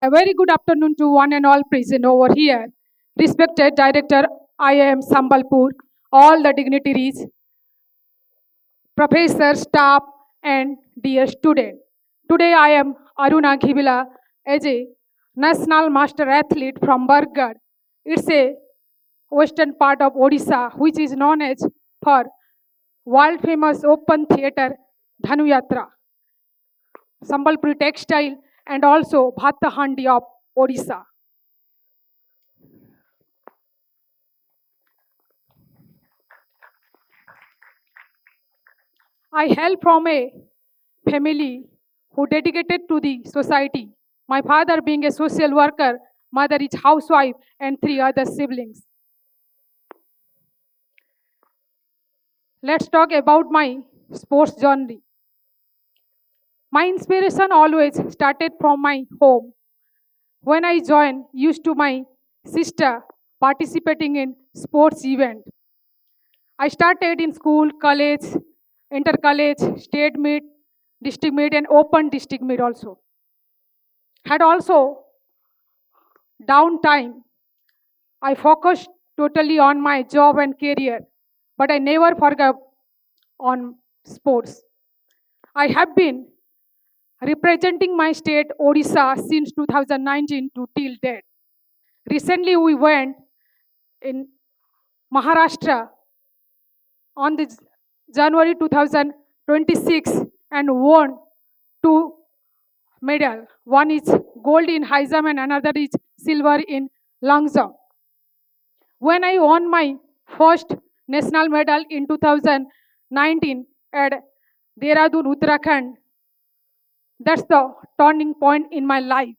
A very good afternoon to one and all present over here. Respected Director IIM Sambalpur, all the dignitaries, professor, staff, and dear student. Today I am Aruna Ghibila as a national master athlete from Bargarh. It's a western part of Odisha, which is known as for world famous open theatre Dhanu Yatra, Sambalpuri textile, and also Bhatta Handi of Odisha. I hail from a family who dedicated to the society. My father being a social worker, mother is housewife, and three other siblings. Let's talk about my sports journey. My inspiration always started from my home. When I joined, used to my sister participating in sports event. I started in school, college, inter college, state meet, district meet, and open district meet also. Had also downtime. I focused totally on my job and career, but I never forgot on sports. I have been representing my state Odisha since 2019 to till date. Recently, we went in Maharashtra on the January 2026 and won two medal. One is gold in high jump and another is silver in long jump. When I won my first national medal in 2019 at Dehradun, Uttarakhand, that's the turning point in my life.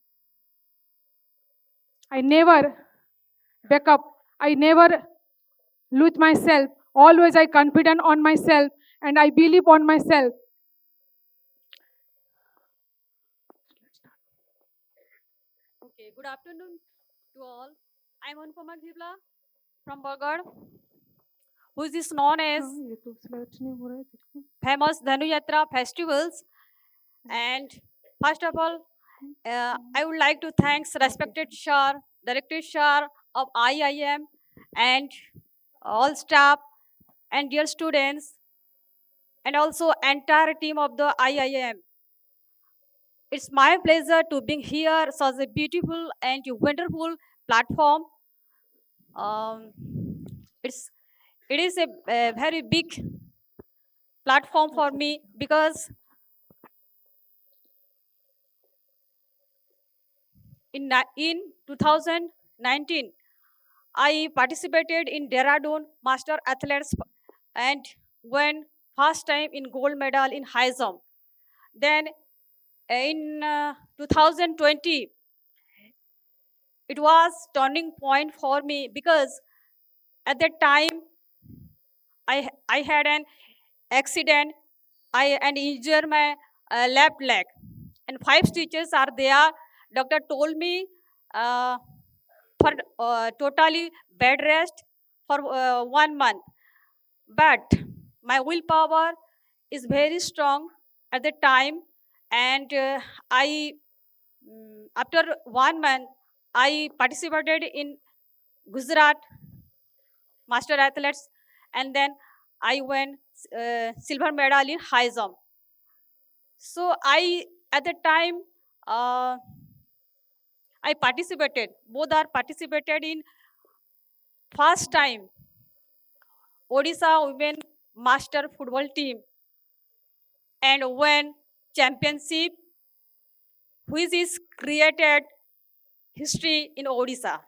I never back up. I never lose myself. Always I confident on myself and I believe on myself. Okay, good afternoon to all. I'm Anupama Dhibla from Bargarh, who is known as famous Dhanu Yatra festivals. And first of all, I would like to thank respected Shah, Director Shah of IIM, and all staff and dear students, and also entire team of the IIM. It's my pleasure to be here, such a beautiful and wonderful platform. Um, it's it is a very big platform for me because in 2019 I participated in Dehradun Master Athletes and won first time in gold medal in high jump. Then in 2020 it was turning point for me because at that time I had an accident. I and injured my left leg, and 5 stitches are there. Doctor told me uh, for totally bed rest for 1 month. But my willpower is very strong at the time, and I after 1 month I participated in Gujarat Master Athletes, and then I won silver medal in high jump. So I at the time uh, I participated. Both are participated in first time Odisha Women Master Football Team and won championship, which is created history in Odisha.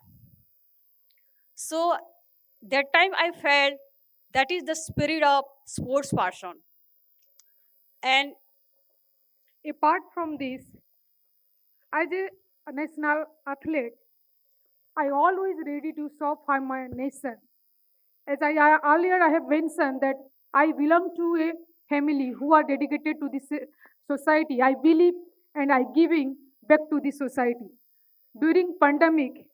So that time I felt that is the spirit of sports person. And Apart from this, as a national athlete, I always ready to serve for my nation. As earlier I have mentioned that I belong to a family who are dedicated to this society. I believe and I giving back to the society. During pandemic,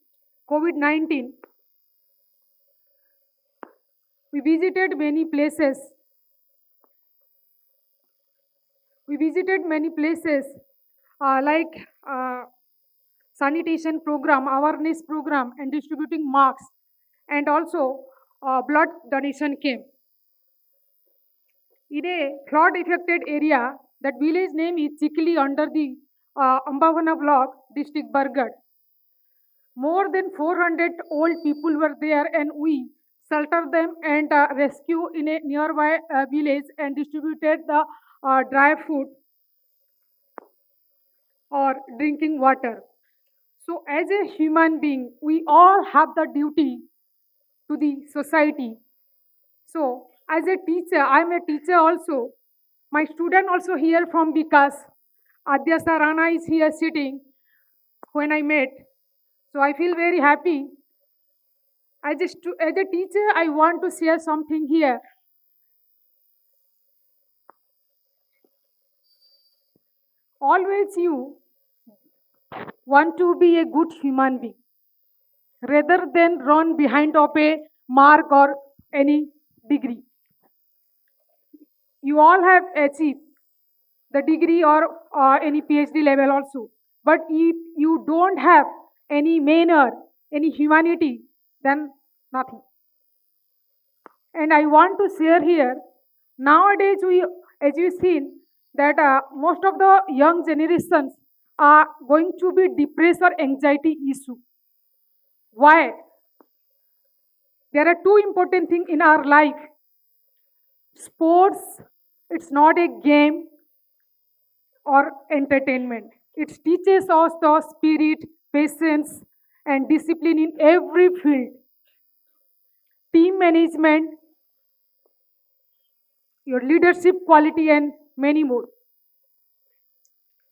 COVID-19, we visited many places. We visited many places like sanitation program, awareness program, and distributing masks, and also blood donation camp. In a flood affected area, that village name is Chikli under the Ambavana block, district Bargarh. More than 400 old people were there, and we sheltered them and rescue in a nearby village and distributed the dry food or drinking water. So, as a human being, we all have the duty to the society. So, as a teacher, I am a teacher also. My student also here from Vikas. Adya Sarana is here sitting when I met. So, I feel very happy. As a teacher, I want to share something here. Always you want to be a good human being rather than run behind of a mark or any degree. You all have achieved the degree or any PhD level also. But if you don't have any manner, any humanity, then nothing. And I want to share here, nowadays as you seen, that most of the young generations are going to be depressed or anxiety issue. Why? There are two important things in our life. Sports, it's not a game or entertainment. It teaches us the spirit, patience, and discipline in every field. Team management, your leadership quality, and many more.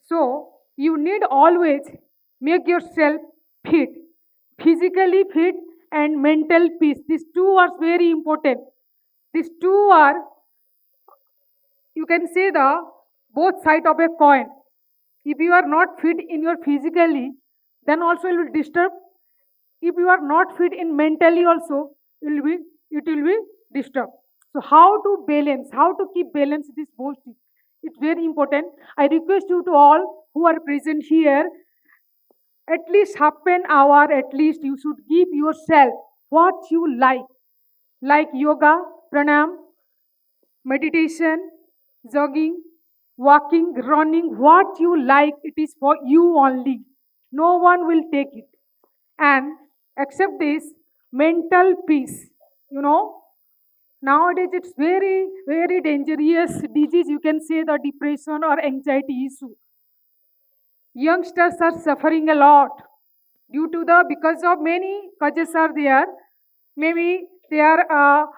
So, you need always make yourself fit, physically fit and mental peace. These two are very important. These two are, you can say, the both side of a coin. If you are not fit in your physically, then also it will disturb. If you are not fit in mentally also, it will be disturbed. So how to balance, how to keep balance this both things? It's very important. I request you to all who are present here, at least half an hour, at least you should give yourself what you like yoga, pranayam, meditation, jogging, walking, running, what you like, it is for you only. No one will take it. And accept this mental peace. You know, nowadays it's very, very dangerous disease. You can say the depression or anxiety issue. Youngsters are suffering a lot due to the because of many causes are there. Maybe they are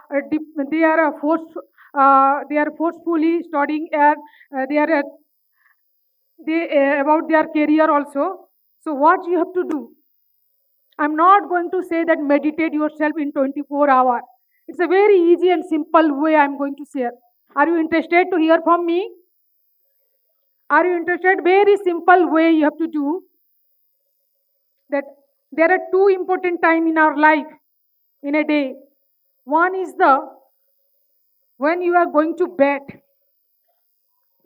they are forcefully studying and they are about their career also. So what you have to do? I'm not going to say that meditate yourself in 24 hours. It's a very easy and simple way I'm going to share. Are you interested to hear from me? Are you interested? Very simple way you have to do that. There are two important time in our life in a day. One is the when you are going to bed.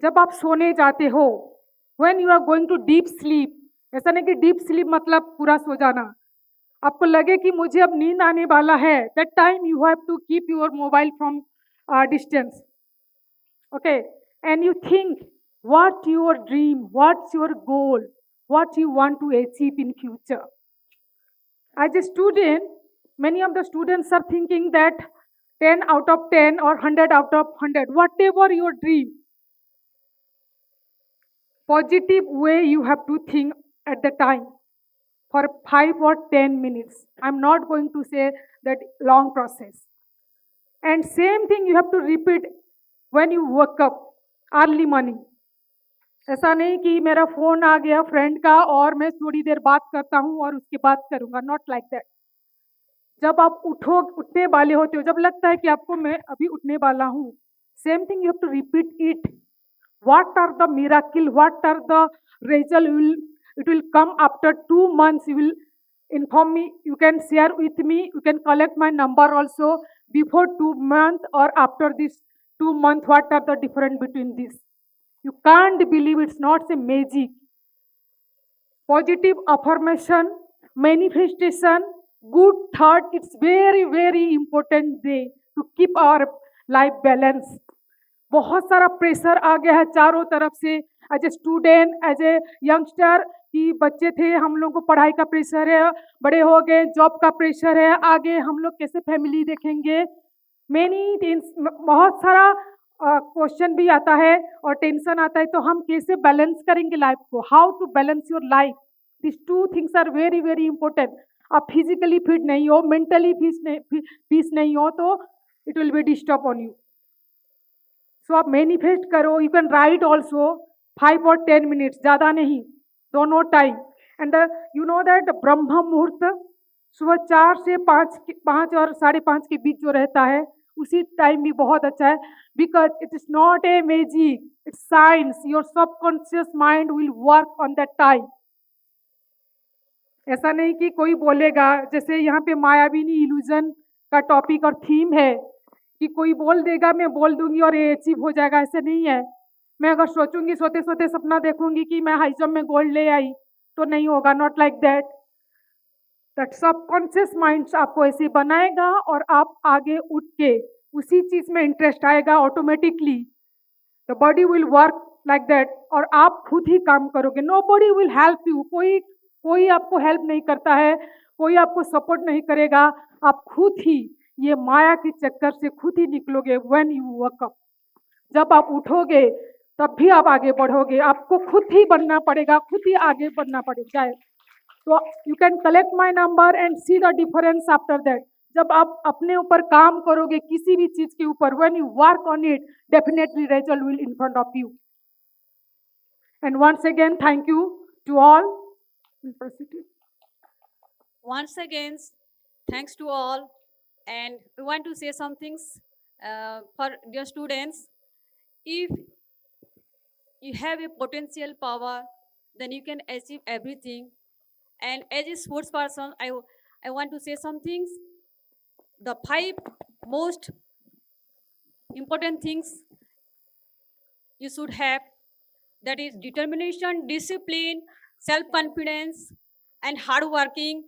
जब आप सोने जाते हो, when you are going to deep sleep. ऐसा नहीं कि deep sleep मतलब पूरा सो जाना. आपको लगे कि मुझे अब नींद आने वाला है, that time you have to keep your mobile from distance. Okay, and you think what your dream, what's your goal, what you want to achieve in future. As a student, many of the students are thinking that 10 out of 10 or 100 out of 100, whatever your dream, positive way you have to think at the time for 5 or 10 minutes. I'm not going to say that long process. And same thing you have to repeat when you wake up early morning. ऐसा नहीं कि मेरा phone आ गया friend का और मैं थोड़ी देर बात करता हूँ और उसके बाद करूँगा, नॉट लाइक दैट. जब आप उठने वाले होते हो, जब लगता है कि आपको मैं अभी उठने वाला हूँ, same thing you have to repeat it. What are the miracle? What are the result? It will come after 2 months. You will inform me. You can share with me. You can collect my number also before 2 months or after this 2 months. What are the difference between this? You can't believe it's not a magic. positive affirmation, manifestation, good thought. It's very, very important day to keep our life balance. बहुत सारा pressure आ गया है चारों तरफ से, as a student, as a youngster, कि बच्चे थे, हम लोग को पढ़ाई का प्रेशर है, बड़े हो गए, जॉब का प्रेशर है, आगे हम लोग कैसे फैमिली देखेंगे, मेनी बहुत सारा क्वेश्चन भी आता है और टेंशन आता है, तो हम कैसे बैलेंस करेंगे लाइफ को, how to balance your life, this two things are very very important. आप फिजिकली फिट नहीं हो, मेंटली पीस नहीं हो, तो it will be disturb on you. So आप मैनिफेस्ट करो, यू कैन राइट ऑल्सो 5 और 10 मिनट्स, ज़्यादा नहीं, दोनों time. And you know that ब्रह्म मुहूर्त सुबह 4 से 5 और 5:30 के बीच जो रहता है, उसी टाइम भी बहुत अच्छा है, because it is not a magic, it's science. Your subconscious mind will work on that time. ऐसा नहीं कि कोई बोलेगा, जैसे यहाँ पे मायाविनी इल्यूजन का टॉपिक और थीम है, कि कोई बोल देगा मैं बोल दूंगी और ये अचीव हो जाएगा, ऐसे नहीं है. मैं अगर सोचूंगी, सोते सोते सपना देखूंगी कि मैं हाई जंप में गोल्ड ले आई, तो नहीं होगा. Not like that. That subconscious mind आपको ऐसे बनाएगा और आप आगे उठ के उसी चीज में इंटरेस्ट आएगा automatically. The body will work like that, और आप खुद ही काम करोगे. Nobody will help you. कोई आपको हेल्प नहीं करता है, कोई आपको सपोर्ट नहीं करेगा. आप खुद ही ये माया के चक्कर से खुद ही निकलोगे. व्हेन यू वर्क अप, जब आप उठोगे तब भी आप आगे बढ़ोगे. आपको खुद ही बनना पड़ेगा, खुद ही आगे बढ़ना पड़ेगा. तो you can collect my number and see the difference after that. जब आप अपने ऊपर काम करोगे किसी भी चीज के ऊपर, when you work on it, definitely result will in front of you. And once again thank you to all. Once again, thanks to all. And we want to say some things for dear students. If you have a potential power, then you can achieve everything. And as a sports person, I want to say some things. The 5 most important things you should have, that is determination, discipline, self-confidence, and hard working,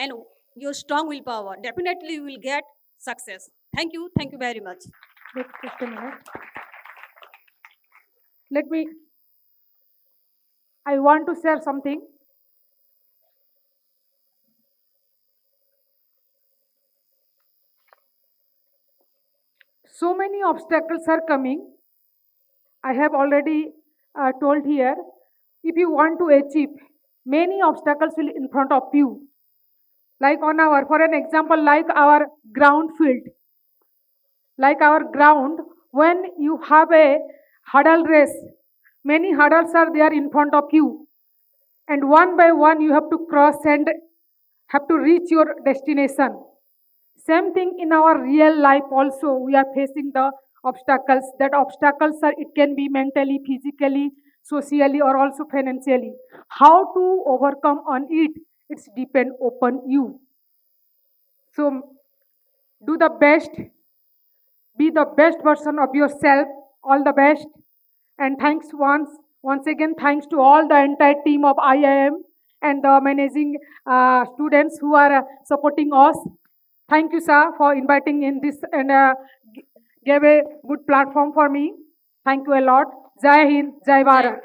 and your strong willpower. Definitely you will get success. Thank you very much. Just a minute. I want to share something. So many obstacles are coming. I have already told here. If you want to achieve, many obstacles will in front of you. Like for an example, like our ground field. Like our ground, when you have a hurdle race, many hurdles are there in front of you. And one by one you have to cross and have to reach your destination. Same thing in our real life also, we are facing the obstacles. That obstacles are, it can be mentally, physically, socially, or also financially. How to overcome on it, it's depend upon you. So do the best, be the best version of yourself. All the best. And thanks once again, thanks to all the entire team of IIM and the managing students who are supporting us. Thank you, sir, for inviting in this and gave a good platform for me. Thank you a lot. Jai Hind, Jai Bharat.